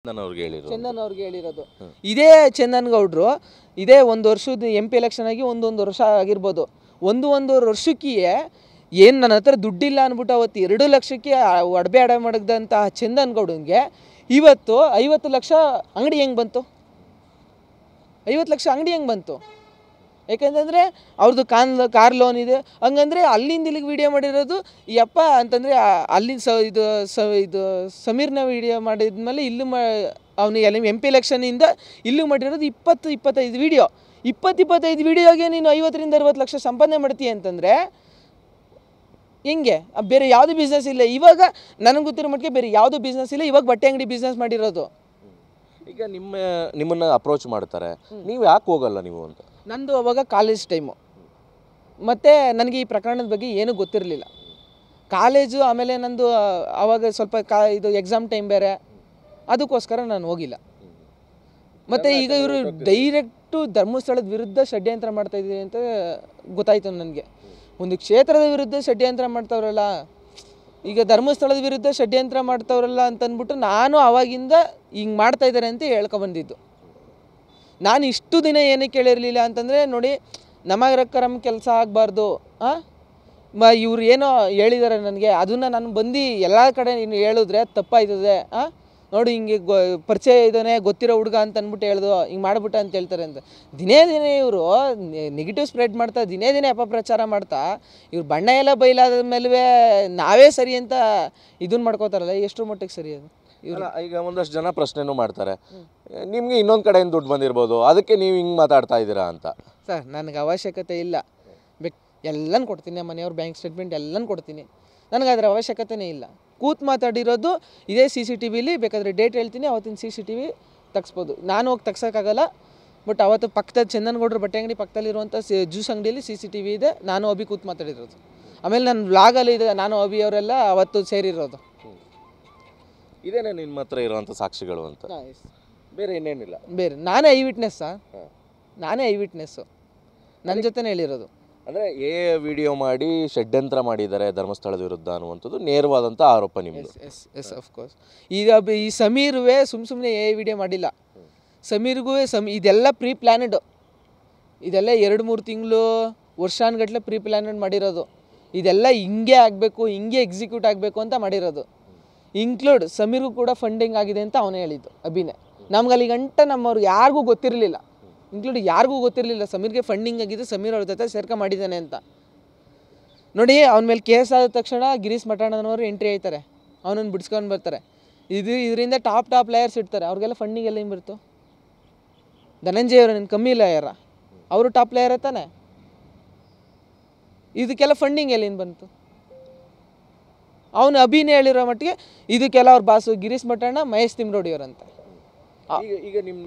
ಚಂದನ್ ಅವ್ರಿಗೆ ಹೇಳಿರೋದು. ಇದೇ ಚಂದನ್ ಗೌಡ್ರು ಇದೇ ಒಂದು ವರ್ಷದ MP ಎಲೆಕ್ಷನ್ ಆಗಿ ಒಂದೊಂದು ವರ್ಷ ಆಗಿರ್ಬೋದು, ಒಂದೂವರೆ ವರ್ಷಕ್ಕೆ ಏನು ನನ್ನ ಹತ್ರ ದುಡ್ಡಿಲ್ಲ ಅಂದ್ಬಿಟ್ಟು ಅವತ್ತು 2 ಲಕ್ಷಕ್ಕೆ ಒಡವೆ ಅಡ ಮಡಗ್ದಂತಹ ಚಂದನ್ ಗೌಡನ್ಗೆ ಇವತ್ತು 50 ಲಕ್ಷ ಅಂಗಡಿ ಹೆಂಗೆ ಬಂತು? 50 ಲಕ್ಷ ಅಂಗಡಿ ಹೆಂಗೆ ಬಂತು? ಯಾಕೆಂತಂದರೆ ಅವ್ರದ್ದು ಕಾರ್ ಲೋನ್ ಇದೆ. ಹಂಗಂದರೆ ಅಲ್ಲಿಂದ ಇಲ್ಲಿಗೆ ವೀಡಿಯೋ ಮಾಡಿರೋದು ಯಪ್ಪ ಅಂತಂದರೆ ಅಲ್ಲಿಂದ ಇದು ಸಮೀರ್ನ ವೀಡಿಯೋ ಮಾಡಿದ್ಮೇಲೆ ಇಲ್ಲೂ ಅವನು MP ಎಲೆಕ್ಷನಿಂದ ಇಲ್ಲೂ ಮಾಡಿರೋದು 20-25 ವೀಡಿಯೋ. 20-25 ವೀಡಿಯೋಗೆ ನೀನು 50-60 ಲಕ್ಷ ಸಂಪಾದನೆ ಮಾಡ್ತೀಯ ಅಂತಂದರೆ ಹೆಂಗೆ? ಬೇರೆ ಯಾವುದೇ ಬಿಸ್ನೆಸ್ ಇಲ್ಲ ಇವಾಗ. ನನಗೆ ಗೊತ್ತಿರೋ ಮಟ್ಟಿಗೆ ಬೇರೆ ಯಾವುದೂ ಬಿಸ್ನೆಸ್ ಇಲ್ಲ ಇವಾಗ. ಬಟ್ಟೆ ಅಂಗಡಿ ಬಿಸ್ನೆಸ್ ಮಾಡಿರೋದು. ಈಗ ನಿಮ್ಮನ್ನು ಅಪ್ರೋಚ್ ಮಾಡ್ತಾರೆ, ನೀವು ಯಾಕೆ ಹೋಗಲ್ಲ ನೀವು ಅಂತ? ನಂದು ಅವಾಗ ಕಾಲೇಜ್ ಟೈಮು, ಮತ್ತು ನನಗೆ ಈ ಪ್ರಕರಣದ ಬಗ್ಗೆ ಏನೂ ಗೊತ್ತಿರಲಿಲ್ಲ. ಕಾಲೇಜು ಆಮೇಲೆ ನಂದು ಆವಾಗ ಸ್ವಲ್ಪ ಇದು ಎಕ್ಸಾಮ್ ಟೈಮ್ ಬೇರೆ, ಅದಕ್ಕೋಸ್ಕರ ನಾನು ಹೋಗಿಲ್ಲ. ಮತ್ತು ಈಗ ಇವರು ಡೈರೆಕ್ಟು ಧರ್ಮಸ್ಥಳದ ವಿರುದ್ಧ ಷಡ್ಯಂತ್ರ ಮಾಡ್ತಾಯಿದ್ದೀರಿ ಅಂತ ಗೊತ್ತಾಯ್ತು ನನಗೆ. ಒಂದು ಕ್ಷೇತ್ರದ ವಿರುದ್ಧ ಷಡ್ಯಂತ್ರ ಮಾಡ್ತಾವ್ರಲ್ಲ, ಈಗ ಧರ್ಮಸ್ಥಳದ ವಿರುದ್ಧ ಷಡ್ಯಂತ್ರ ಮಾಡ್ತಾವ್ರಲ್ಲ ಅಂತಂದ್ಬಿಟ್ಟು ನಾನು ಆವಾಗಿಂದ ಹಿಂಗೆ ಮಾಡ್ತಾಯಿದ್ದಾರೆ ಅಂತ ಹೇಳ್ಕೊಬಂದಿದ್ದು. ನಾನು ಇಷ್ಟು ದಿನ ಏನಕ್ಕೆ ಕೇಳಿರಲಿಲ್ಲ ಅಂತಂದರೆ, ನೋಡಿ ನಮಗರಕ್ಕರಮ್ಮ ಕೆಲಸ ಆಗಬಾರ್ದು, ಇವ್ರು ಏನೋ ಹೇಳಿದ್ದಾರೆ ನನಗೆ, ಅದನ್ನು ನಾನು ಬಂದು ಎಲ್ಲ ಕಡೆ ಇನ್ನು ಹೇಳಿದ್ರೆ ತಪ್ಪಾಯ್ತದೆ. ನೋಡಿ ಹಿಂಗೆ ಪರಿಚಯ ಇದ್ದಾನೆ, ಗೊತ್ತಿರೋ ಹುಡುಗ ಅಂತ ಅಂದ್ಬಿಟ್ಟು ಹೇಳ್ದು ಹಿಂಗೆ ಮಾಡಿಬಿಟ್ಟ ಅಂತ ಹೇಳ್ತಾರೆ ಅಂತ. ದಿನೇ ಇವರು ನೆಗೆಟಿವ್ ಸ್ಪ್ರೆಡ್ ಮಾಡ್ತಾ, ದಿನೇ ಅಪಪ್ರಚಾರ ಮಾಡ್ತಾ, ಇವ್ರು ಬಣ್ಣ ಎಲ್ಲ ಬಯಲಾದ ಮೇಲೆ ನಾವೇ ಸರಿ ಅಂತ ಇದನ್ನು ಮಾಡ್ಕೋತಾರಲ್ಲ, ಎಷ್ಟರ ಮಟ್ಟಿಗೆ ಸರಿ ಅದು? ಈಗ ಒಂದಷ್ಟು ಜನ ಪ್ರಶ್ನೆನೂ ಮಾಡ್ತಾರೆ, ನಿಮಗೆ ಇನ್ನೊಂದು ಕಡೆಯಿಂದ ದುಡ್ಡು ಬಂದಿರ್ಬೋದು, ಅದಕ್ಕೆ ನೀವು ಹಿಂಗೆ ಮಾತಾಡ್ತಾ ಇದ್ದೀರಾ ಅಂತ. ಸರ್, ನನಗೆ ಅವಶ್ಯಕತೆ ಇಲ್ಲ. ಎಲ್ಲನೂ ಕೊಡ್ತೀನಿ, ಮನೆಯವ್ರ ಬ್ಯಾಂಕ್ ಸ್ಟೇಟ್ಮೆಂಟ್ ಎಲ್ಲನೂ ಕೊಡ್ತೀನಿ. ನನಗೆ ಅದರ ಅವಶ್ಯಕತೆನೇ ಇಲ್ಲ. ಕೂತು ಮಾತಾಡಿರೋದು ಇದೇ CCTVಲಿ, ಬೇಕಾದರೆ ಡೇಟ್ ಹೇಳ್ತೀನಿ, ಅವತ್ತಿನ CCTV ತೆಗ್ಸ್ಬೋದು. ನಾನು ಹೋಗಿ ತೆಗ್ಸೋಕ್ಕಾಗಲ್ಲ, ಬಟ್ ಅವತ್ತು ಪಕ್ಕದ ಚಂದನ್ ಗೌಡ್ರ ಬಟ್ಟೆ ಅಂಗಡಿ ಪಕ್ಕದಲ್ಲಿರುವಂಥ ಜ್ಯೂಸ್ ಅಂಗಡಿಯಲ್ಲಿ CCTV ಇದೆ. ನಾನು ಅಭಿ ಕೂತು ಮಾತಾಡಿರೋದು. ಆಮೇಲೆ ನನ್ನ ವ್ಲಾಗಲ್ಲಿ ಇದೆ, ನಾನು ಅಭಿ ಅವರೆಲ್ಲ ಅವತ್ತು ಸೇರಿರೋದು. ಇದೇನೇ ನಿಮ್ಮ ಹತ್ರ ಇರೋವಂಥ ಸಾಕ್ಷಿಗಳು ಅಂತ? ಬೇರೆ ಇನ್ನೇನಿಲ್ಲ? ಬೇರೆ ನಾನೇ ಐ ವಿಟ್ನೆಸ್ಸಾ? ನಾನೇ ಐ ವಿಟ್ನೆಸ್ಸು, ನನ್ನ ಜೊತೆನೇ ಹೇಳಿರೋದು. ಅಂದರೆ ವಿಡಿಯೋ ಮಾಡಿ ಷಡ್ಯಂತ್ರ ಮಾಡಿದ್ದಾರೆ ಧರ್ಮಸ್ಥಳದ ವಿರುದ್ಧ ಅನ್ನುವಂಥದ್ದು ನೇರವಾದಂಥ ಆರೋಪ ನಿಮ್ಮದು? Yes of course. ಈಗ ಈ ಸಮೀರ್ವೇ ಸುಮ್ಮನೆ ವಿಡಿಯೋ ಮಾಡಿಲ್ಲ. ಸಮೀರ್ಗೂ ಇದೆಲ್ಲ ಪ್ರೀ ಪ್ಲ್ಯಾನೆಡ್. ಇದೆಲ್ಲ 2-3 ತಿಂಗಳು ವರ್ಷಾನುಗಟ್ಟಲೆ ಪ್ರೀ ಪ್ಲ್ಯಾನೆಡ್ ಮಾಡಿರೋದು. ಇದೆಲ್ಲ ಹಿಂಗೆ ಆಗಬೇಕು, ಹಿಂಗೆ ಎಕ್ಸಿಕ್ಯೂಟ್ ಆಗಬೇಕು ಅಂತ ಮಾಡಿರೋದು. ಇನ್ಕ್ಲೂಡ್ ಸಮೀರ್ಗೂ ಕೂಡ ಫಂಡಿಂಗ್ ಆಗಿದೆ ಅಂತ ಅವನೇ ಹೇಳಿದ್ದು, ಅಭಿನೇ. ನಮ್ಗೆ ಅಲ್ಲಿ ಗಂಟ ನಮ್ಮವ್ರಿಗೆ ಯಾರಿಗೂ ಗೊತ್ತಿರಲಿಲ್ಲ, ಇನ್ಕ್ಲೂಡ್ ಯಾರಿಗೂ ಗೊತ್ತಿರಲಿಲ್ಲ ಸಮೀರ್ಗೆ ಫಂಡಿಂಗ್ ಆಗಿದೆ, ಸಮೀರ್ ಅವ್ರ ಜೊತೆ ಸೇರ್ಕ ಮಾಡಿದ್ದಾನೆ ಅಂತ. ನೋಡಿ, ಅವನ ಮೇಲೆ ಕೇಸ್ ಆದ ತಕ್ಷಣ ಗಿರೀಶ್ ಮಠಣ್ಣನವರು ಎಂಟ್ರಿ ಆಯ್ತಾರೆ, ಅವನನ್ನು ಬಿಡಿಸ್ಕೊಂಡು ಬರ್ತಾರೆ. ಇದರಿಂದ ಟಾಪ್ ಲೇಯರ್ಸ್ ಇಡ್ತಾರೆ. ಅವ್ರಿಗೆಲ್ಲ ಫಂಡಿಂಗ್ ಎಲ್ಲ ಹಿಂಗೆ ಬರ್ತು? ಧನಂಜಯ ಅವರು ನಿನ್ನ ಕಮ್ಮಿ ಲೇಯರ, ಅವರು ಟಾಪ್ ಲೇಯರ್ ತಾನೆ. ಇದಕ್ಕೆಲ್ಲ ಫಂಡಿಂಗ್ ಎಲ್ಲಿಂದ ಬಂತು? ಅವನು ಅಭಿನೇ ಹೇಳಿರೋ ಮಟ್ಟಿಗೆ ಇದಕ್ಕೆಲ್ಲ ಅವ್ರ ಬಾಸು ಗಿರೀಶ್ ಮಠಣ್ಣ, ಮಹೇಶ್ ತಿಮ್ರೋಡಿಯವರಂತೆ. ಈಗ ನಿಮ್ಮ